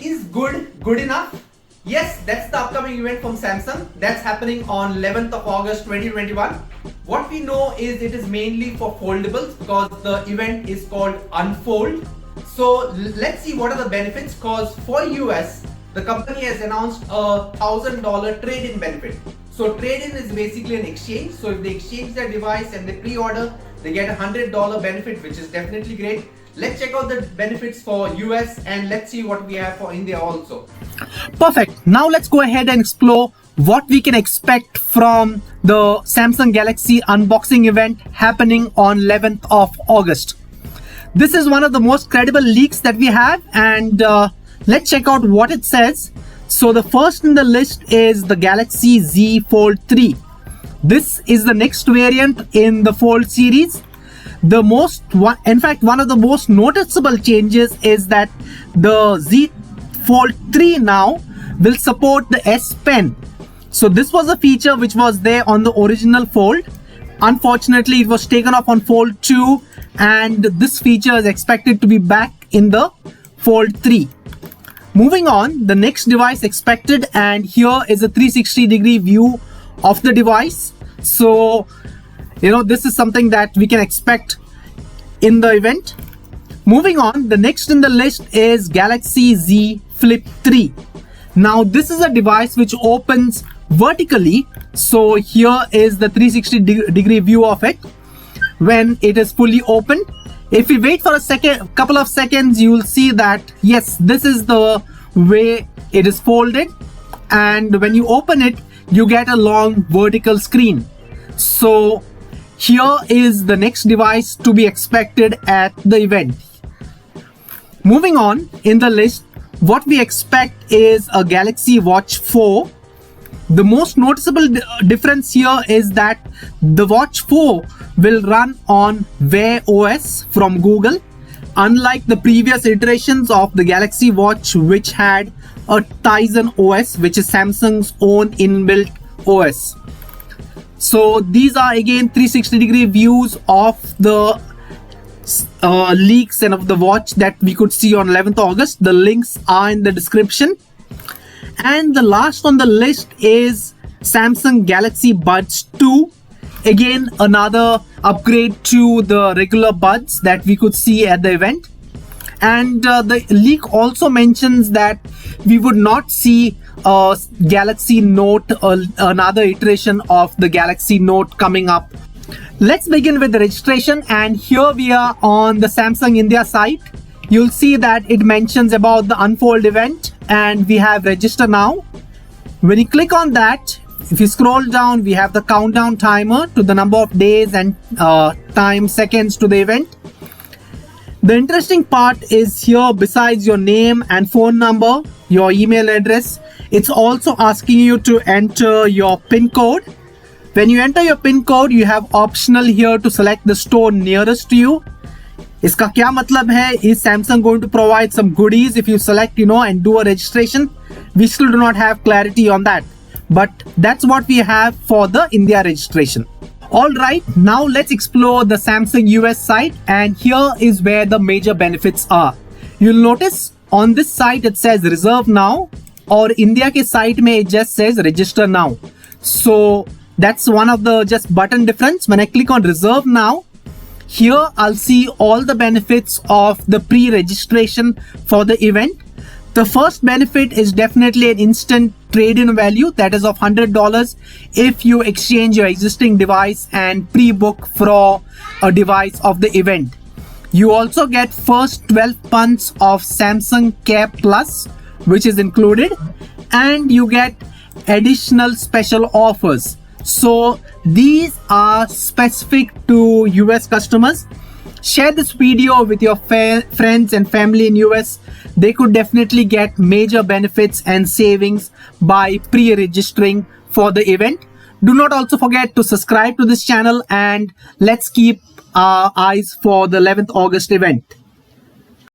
is good enough? Yes, that's the upcoming event from Samsung. That's happening on 11th of August 2021. What we know is it is mainly for foldables because the event is called Unfold. So let's see what are the benefits, because for US, the company has announced a $1,000 trade-in benefit. So trade-in is basically an exchange. So if they exchange their device and they pre-order, they get a $100 benefit, which is definitely great. Let's check out the benefits for US and let's see what we have for India also. Perfect. Now let's go ahead and explore what we can expect from the Samsung Galaxy unboxing event happening on 11th of August. This is one of the most credible leaks that we have, and let's check out what it says. So the first in the list is the Galaxy Z Fold 3. This is the next variant in the Fold series. In fact, one of the most noticeable changes is that the Z Fold 3 now will support the S Pen. So this was a feature which was there on the original Fold. Unfortunately, it was taken off on Fold 2, and this feature is expected to be back in the Fold 3. Moving on, the next device expected, and here is a 360-degree view of the device. So, this is something that we can expect in the event. Moving on, the next in the list is Galaxy Z Flip 3. Now, this is a device which opens vertically. So here is the 360-degree view of it when it is fully open. If we wait for a couple of seconds, you will see that yes, this is the way it is folded, and when you open it, you get a long vertical screen. So here is the next device to be expected at the event. Moving on in the list, what we expect is a Galaxy Watch 4. The most noticeable difference here is that the Watch 4 will run on Wear OS from Google, unlike the previous iterations of the Galaxy Watch, which had a Tizen OS, which is Samsung's own inbuilt OS. So these are again 360-degree views of the leaks and of the watch that we could see on 11th August. The links are in the description. And the last on the list is Samsung Galaxy Buds 2. Again, another upgrade to the regular buds that we could see at the event. And the leak also mentions that we would not see a Galaxy Note, another iteration of the Galaxy Note coming up. Let's begin with the registration, and here we are on the Samsung India site. You'll see that it mentions about the Unfold event, and we have register now. When you click on that, if you scroll down, we have the countdown timer to the number of days and time seconds to the event. The interesting part is here, besides your name and phone number, your email address, it's also asking you to enter your PIN code. When you enter your PIN code, you have optional here to select the store nearest to you. इसका क्या मतलब है? Is Samsung going to provide some goodies if you select, and do a registration? We still do not have clarity on that. But that's what we have for the India registration. Alright, now let's explore the Samsung US site, and here is where the major benefits are. You'll notice on this site it says reserve now, or India ke site mein it just says register now. So that's one of the just button difference. When I click on reserve now, here I'll see all the benefits of the pre-registration for the event. The first benefit is definitely an instant trade-in value, that is of $100 if you exchange your existing device and pre-book for a device of the event. You also get first 12 months of Samsung Care Plus, which is included, and you get additional special offers. So these are specific to US customers. Share this video with your friends and family in US. They could definitely get major benefits and savings by pre-registering for the event. Do not also forget to subscribe to this channel, and let's keep our eyes for the 11th August event.